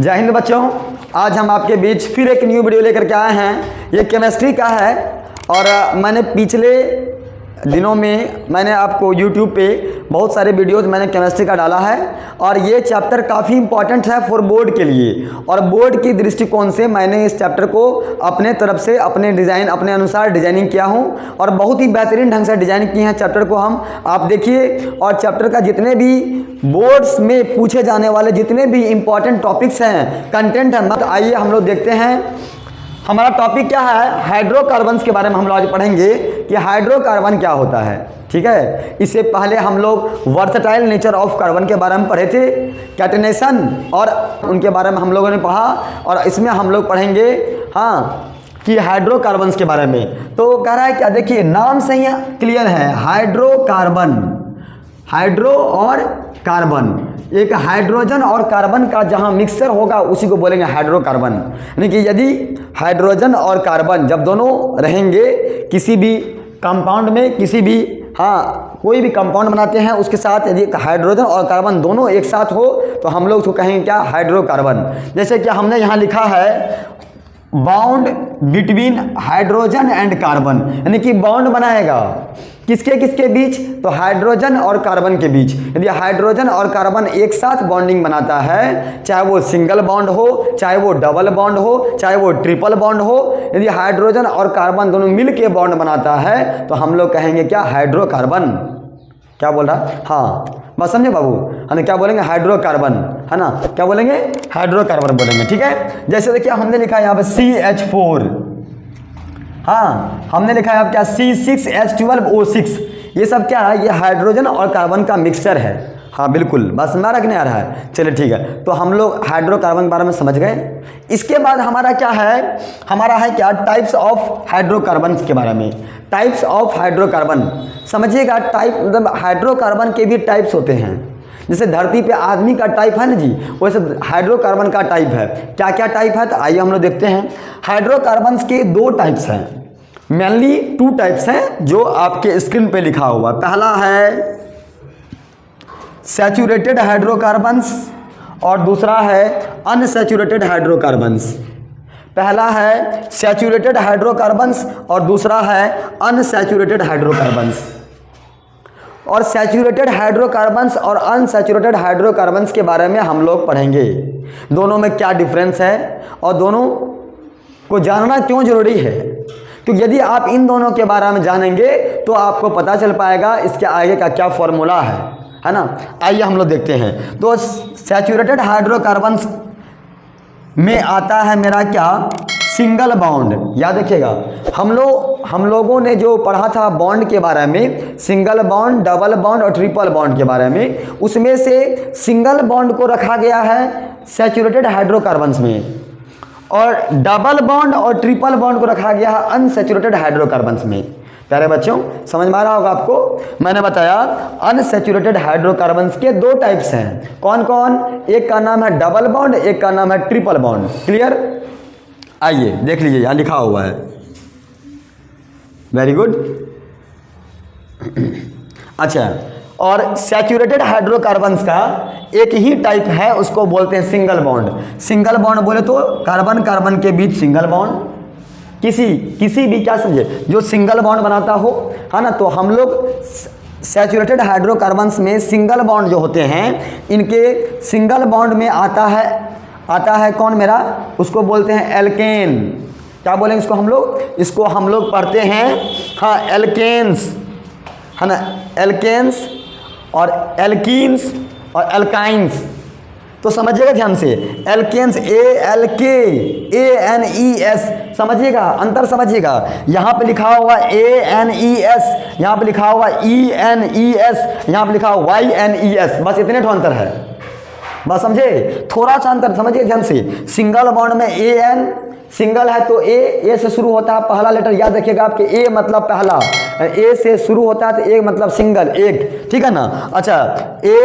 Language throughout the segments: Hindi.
जय हिंद बच्चों। आज हम आपके बीच फिर एक न्यू वीडियो लेकर के आए हैं। ये केमिस्ट्री का है और मैंने पिछले दिनों में मैंने आपको YouTube पे बहुत सारे वीडियोस मैंने केमिस्ट्री का डाला है और ये चैप्टर काफ़ी इंपॉर्टेंट है फॉर बोर्ड के लिए। और बोर्ड की दृष्टिकोण से मैंने इस चैप्टर को अपने तरफ से अपने अनुसार डिजाइनिंग किया हूँ और बहुत ही बेहतरीन ढंग से डिजाइन किए हैं चैप्टर को हम। आप देखिए, और चैप्टर का जितने भी बोर्ड्स में पूछे जाने वाले जितने भी इंपॉर्टेंट टॉपिक्स हैं, कंटेंट है, मत आइए हम लोग देखते हैं। हमारा टॉपिक क्या है? हाइड्रोकार्बन्स के बारे में हम लोग आज पढ़ेंगे कि हाइड्रोकार्बन क्या होता है। ठीक है, इससे पहले हम लोग वर्सटाइल नेचर ऑफ कार्बन के बारे में पढ़े थे, कैटेनेशन और उनके बारे में हम लोगों ने पढ़ा। और इसमें हम लोग पढ़ेंगे कि हाइड्रोकार्बन्स के बारे में। तो कह रहा है क्या, देखिए नाम से ही क्लियर है, हाइड्रोकार्बन, हाइड्रो और कार्बन, एक हाइड्रोजन और कार्बन का जहां मिक्सचर होगा उसी को बोलेंगे हाइड्रोकार्बन। यानी कि यदि हाइड्रोजन और कार्बन जब दोनों रहेंगे किसी भी कंपाउंड में, किसी भी कोई भी कंपाउंड बनाते हैं, उसके साथ यदि हाइड्रोजन और कार्बन दोनों एक साथ हो तो हम लोग उसको कहेंगे क्या? हाइड्रोकार्बन। जैसे कि हमने यहाँ लिखा है bond between hydrogen and carbon, यानी कि बॉन्ड बनाएगा किसके किसके बीच? तो हाइड्रोजन और कार्बन के बीच। यदि हाइड्रोजन और कार्बन एक साथ बॉन्डिंग बनाता है, चाहे वो सिंगल बॉन्ड हो, चाहे वो डबल बॉन्ड हो, चाहे वो ट्रिपल बॉन्ड हो, यदि हाइड्रोजन और कार्बन दोनों मिल के बॉन्ड बनाता है तो हम लोग कहेंगे क्या? हाइड्रोकार्बन। क्या बोल रहा? हाँ, बस समझे बाबू, है ना? क्या बोलेंगे? हाइड्रोकार्बन, है ना? क्या बोलेंगे? हाइड्रोकार्बन बोलेंगे। ठीक है, जैसे देखिए हमने लिखा है यहाँ पे CH4, हमने लिखा है अब क्या? C6H12O6। ये सब क्या है? ये हाइड्रोजन और कार्बन का मिक्सचर है। हाँ बिल्कुल, बस हमारा नहीं आ रहा है। चलिए ठीक है, तो हम लोग हाइड्रोकार्बन के बारे में समझ गए। इसके बाद हमारा क्या है? हमारा है क्या? टाइप्स ऑफ हाइड्रोकार्बन के बारे में। टाइप्स ऑफ हाइड्रोकार्बन समझिएगा। टाइप मतलब हाइड्रोकार्बन के भी टाइप्स होते हैं। जैसे धरती पे आदमी का टाइप है ना जी, वैसे हाइड्रोकार्बन का टाइप है। क्या क्या टाइप है? तो आइए हम लोग देखते हैं। हाइड्रोकार्बन्स के दो टाइप्स हैं, मेनली 2 टाइप्स हैं जो आपके स्क्रीन पे लिखा हुआ। पहला है सैचुरेटेड हाइड्रोकार्बन्स और दूसरा है अनसैचुरेटेड हाइड्रोकार्बन्स। पहला है सैचुरेटेड हाइड्रोकार्बन्स और दूसरा है अनसैचुरेटेड हाइड्रोकार्बन्स। और सैचुरेटेड हाइड्रोकार्बन्स और अनसैचुरेटेड हाइड्रोकार्बन्स के बारे में हम लोग पढ़ेंगे, दोनों में क्या डिफरेंस है और दोनों को जानना क्यों जरूरी है। क्योंकि यदि आप इन दोनों के बारे में जानेंगे तो आपको पता चल पाएगा इसके आगे का क्या फॉर्मूला है ना? आइए हम लोग देखते हैं। तो सैचुरेटेड हाइड्रोकार्बन्स में आता है मेरा क्या? Single bond. याद रखिएगा, हम लोगों ने जो पढ़ा था बॉन्ड के बारे में, सिंगल बॉन्ड, डबल बॉन्ड और ट्रिपल बॉन्ड के बारे में, उसमें से सिंगल बॉन्ड को रखा गया है सैचुरेटेड हाइड्रोकार्बन्स में और डबल बॉन्ड और ट्रिपल बॉन्ड को रखा गया है अनसैचुरेटेड हाइड्रोकार्बन्स में। प्यारे बच्चों, समझ में आ रहा होगा आपको? मैंने बताया अनसैचुरेटेड हाइड्रोकार्बन्स के 2 टाइप्स हैं। कौन कौन? एक का नाम है डबल बॉन्ड, एक का नाम है ट्रिपल बॉन्ड। क्लियर? आइए देख लीजिए, यहाँ लिखा हुआ है। Very good. अच्छा, और सैचुरेटेड हाइड्रोकार्बन्स का एक ही टाइप है, उसको बोलते हैं सिंगल बॉन्ड। सिंगल बॉन्ड बोले तो कार्बन कार्बन के बीच सिंगल बॉन्ड, किसी भी क्या समझे, जो सिंगल बॉन्ड बनाता हो, है ना? तो हम लोग सैचुरेटेड हाइड्रोकार्बन्स में सिंगल बॉन्ड जो होते हैं, इनके सिंगल बॉन्ड में आता है कौन मेरा? उसको बोलते हैं एल्केन। क्या बोलेंगे इसको हम लोग? इसको हम लोग पढ़ते हैं एल्केन्स, है ना? एल्केन्स और एल्कीन्स और एल्काइंस। तो समझिएगा ध्यान से, एल्केन्स ALKANES, समझिएगा, अंतर समझिएगा। यहाँ पे लिखा हुआ ANES, यहाँ पे लिखा हुआ ENES, यहाँ पे लिखा हुआ YNES, बस इतने तो अंतर है। बस समझे? थोड़ा सा अंतर समझिए ध्यान से। सिंगल बॉन्ड में AN सिंगल है तो A से शुरू होता है, पहला लेटर याद रखिएगा आपके, A मतलब पहला, A से शुरू होता है तो A मतलब सिंगल, एक। ठीक है ना? अच्छा, A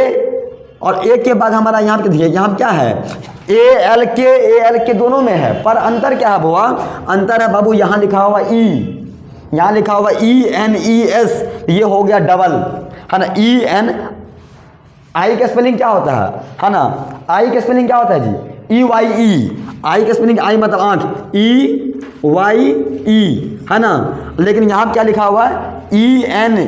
और A के बाद हमारा यहाँ पे देखिए, यहाँ क्या है? ALK दोनों में है, पर अंतर क्या है बुआ? अंतर है बाबू, यहाँ लिखा हुआ E, यहाँ लिखा हुआ ENES, ये हो गया डबल, है ना? EN, आई का स्पेलिंग क्या होता है ना? आई का स्पेलिंग क्या होता है जी? EYE, आई का स्पेलिंग आई मतलब आँख, EYE है ना, लेकिन यहाँ क्या लिखा हुआ है ENE,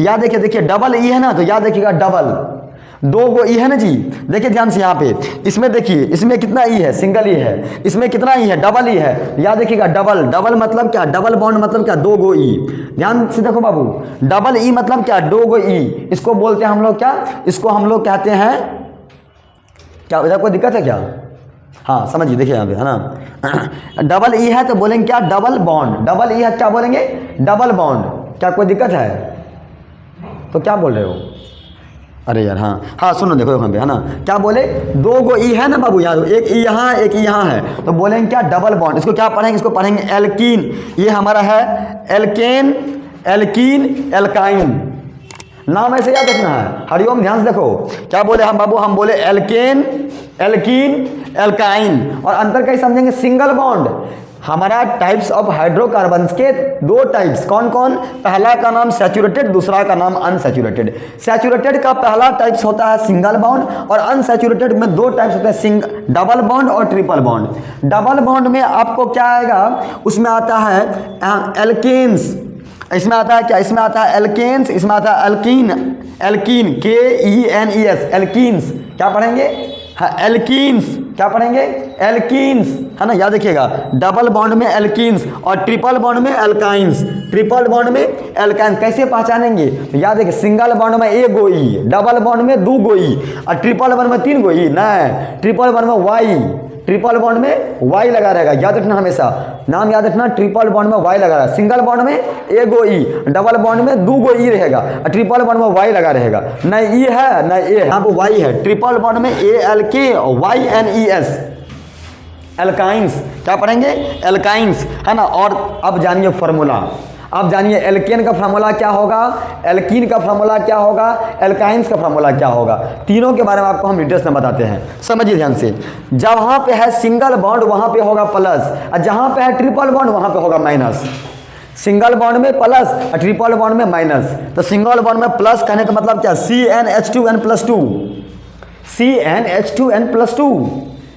याद देखिए, देखिए डबल ई है ना, तो याद रखिएगा डबल, दो गो ई है ना जी, देखिए ध्यान से यहाँ पे, इसमें देखिए, इसमें कितना ई है, सिंगल ई है, इसमें कितना ई है, डबल ई है, याद रखिएगा डबल, डबल मतलब क्या, डबल बॉन्ड मतलब क्या, दो गो ई, ध्यान से देखो बाबू, डबल ई मतलब क्या, दो गो ई, इसको बोलते हैं हम लोग क्या, इसको हम लोग कहते हैं क्या, इधर कोई दिक्कत है क्या, हाँ समझिए, देखिए यहाँ पे है ना, डबल ई है तो बोलेंगे क्या, डबल बॉन्ड, डबल ई है क्या बोलेंगे, डबल बॉन्ड, क्या कोई दिक्कत है, तो क्या बोल रहे हो, अरे यार हाँ हाँ सुनो, देखो यहाँ पे है ना, क्या बोले, दो गो ई है ना बाबू, याद, एक ई यहाँ एक ई यहाँ है, तो बोलेंगे क्या, डबल बॉन्ड, इसको क्या पढ़ेंगे, इसको पढ़ेंगे एल्कीन, ये हमारा है एल्केन, एल्कीन, एल्काइन, नाम ऐसे याद रखना है, हरिओम, ध्यान से देखो, क्या बोले हम बाबू, हम बोले एल्केन, एल्कीन, एल्काइन, और अंतर कैसे समझेंगे, सिंगल बॉन्ड, हमारा टाइप्स ऑफ हाइड्रोकार्बन्स के दो टाइप्स, कौन कौन, पहला का नाम सैचुरेटेड, दूसरा का नाम अनसैचुरेटेड, सैचुरेटेड का पहला टाइप्स होता है सिंगल बॉन्ड, और अनसैचुरेटेड में दो टाइप्स होते हैं, डबल बॉन्ड और ट्रिपल बॉन्ड, डबल बॉन्ड में आपको क्या आएगा, उसमें आता है एल्केन्स, इसमें आता है क्या, इसमें आता है एल्केन्स, इसमें आता है एल्कीन, एल्कीन KENES, एल्कीन्स, क्या पढ़ेंगे, हाँ एल्कीन्स, क्या पढ़ेंगे, एल्कीन्स, है ना, याद रखिएगा, डबल बॉन्ड में एल्कीन्स और ट्रिपल बॉन्ड में एल्काइंस, ट्रिपल बॉन्ड में एल्काइंस, कैसे पहचानेंगे, तो याद रखिए, सिंगल बॉन्ड में एक गो ई, डबल बॉन्ड में दो गो ई, और ट्रिपल बॉन्ड में तीन गो ई, नहीं, ट्रिपल बॉन्ड में वाई, ट्रिपल बॉन्ड में वाई लगा रहेगा, याद रखना हमेशा, नाम याद रखना, ट्रिपल बॉन्ड में वाई लगा रहेगा, सिंगल बॉन्ड में एक गो ई, डबल बॉन्ड में दो गो ई रहेगा, और ट्रिपल बॉन्ड में वाई लगा रहेगा, न ई है न ए, यहाँ पर वाई है, ट्रिपल बॉन्ड में ALKYNES, एल्काइंस, क्या पढ़ेंगे, एल्काइंस, है ना, और अब जानिए फार्मूला, अब जानिए एल्केन का फार्मूला क्या होगा, एल्कीन का फार्मूला क्या होगा, एल्काइंस का फार्मूला क्या होगा, तीनों के बारे में आपको हम डिटेल्स में बताते हैं, समझिए ध्यान से, जहाँ पे है सिंगल बॉन्ड वहाँ पे होगा प्लस, और जहाँ पे है ट्रिपल बॉन्ड वहाँ पे होगा माइनस, सिंगल बॉन्ड में प्लस और ट्रिपल बॉन्ड में माइनस, तो सिंगल बॉन्ड में प्लस कहने का मतलब क्या, CnH2n+2, CnH2n+2,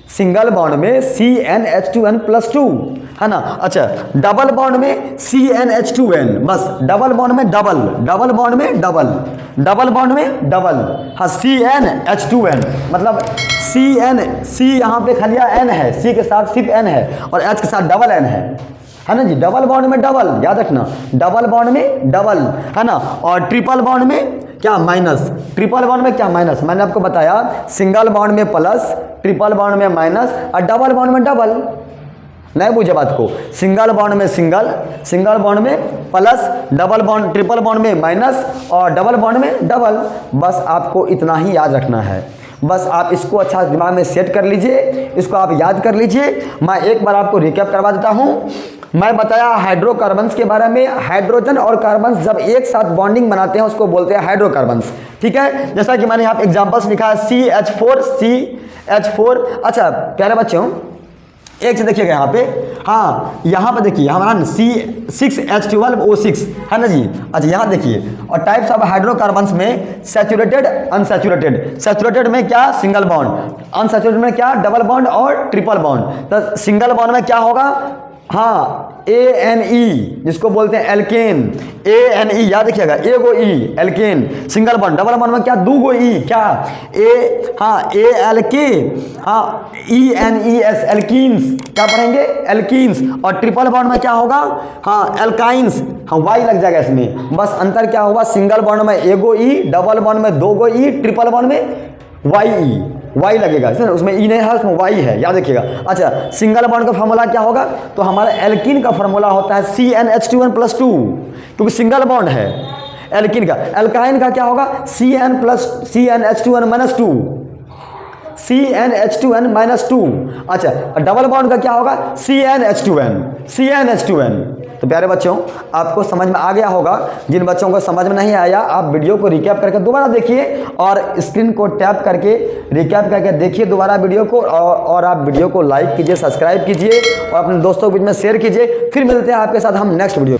सिंगल बॉन्ड में CnH2n+2, है ना, अच्छा, डबल बॉन्ड में CnH2n, बस डबल बॉन्ड में डबल, डबल बॉन्ड में डबल, डबल बॉन्ड में डबल, हाँ CnH2n, मतलब C यहाँ पे खालिया n है, C के साथ सिर्फ n है, और H के साथ डबल n है ना जी, डबल बॉन्ड में डबल, याद रखना, डबल बॉन्ड में डबल, है ना, और ट्रिपल बॉन्ड में क्या, माइनस, ट्रिपल बॉन्ड में क्या, माइनस, मैंने आपको बताया सिंगल बॉन्ड में प्लस, ट्रिपल बॉन्ड में माइनस, और डबल बॉन्ड में डबल, नहीं बुझे बात को, सिंगल बॉन्ड में सिंगल, सिंगल बॉन्ड में plus, double bond, triple bond में माइनस, और डबल बॉन्ड में डबल, बस आपको इतना ही याद रखना है, बस आप इसको अच्छा दिमाग में सेट कर लीजिए, इसको आप याद कर लीजिए। मैं एक बार आपको रिकैप करवा देता हूँ। मैं बताया हाइड्रोकार्बन्स के बारे में, हाइड्रोजन और कार्बन्स जब एक साथ बॉन्डिंग बनाते हैं उसको बोलते हैं हाइड्रोकार्बन्स, ठीक है। जैसा कि मैंने यहाँ पे एग्जांपल्स लिखा है CH4। अच्छा प्यारे बच्चों एक चीज देखिएगा यहाँ पे, हाँ यहाँ पे देखिए हमारा C6H12O6 है ना जी। अच्छा यहाँ देखिए, और टाइप्स ऑफ हाइड्रोकार्बन्स में सैचुरेटेड अनसैचुरेटेड, सैचुरेटेड में क्या सिंगल बॉन्ड, अनसैचुरेटेड में क्या डबल बॉन्ड और ट्रिपल बॉन्ड। तो सिंगल बॉन्ड में क्या होगा, हाँ ANE जिसको बोलते हैं एल्केन, ANE याद रखिएगा, ए गो E alkane, single bond. Double bond में क्या दो गो ई, क्या ALK, हाँ ENES एल्कीन्स, क्या पढ़ेंगे एल्कीन्स। और ट्रिपल बॉन्ड में क्या होगा, हाँ एल्काइंस, हाँ वाई लग जाएगा इसमें। बस अंतर क्या होगा, सिंगल बॉन्ड में ए गो ई, डबल बॉन्ड में दो गो ई, ट्रिपल बॉन्ड में वाई लगेगा, उसमें ई नहीं है उसमें वाई है, याद रखिएगा। अच्छा सिंगल बॉन्ड का फॉर्मूला क्या होगा, तो हमारा एल्कीन का फॉर्मूला होता है CnH2n+2 क्योंकि सिंगल बॉन्ड है एल्कीन का। एल्काइन का क्या होगा CnH2n-2, CnH2n-2। अच्छा डबल बॉन्ड का क्या होगा CnH2n। तो प्यारे बच्चों आपको समझ में आ गया होगा। जिन बच्चों को समझ में नहीं आया आप वीडियो को रिकैप करके दोबारा देखिए और स्क्रीन को टैप करके रिकैप करके देखिए दोबारा वीडियो को, और आप वीडियो को लाइक कीजिए, सब्सक्राइब कीजिए और अपने दोस्तों के बीच में शेयर कीजिए। फिर मिलते हैं आपके साथ हम नेक्स्ट वीडियो।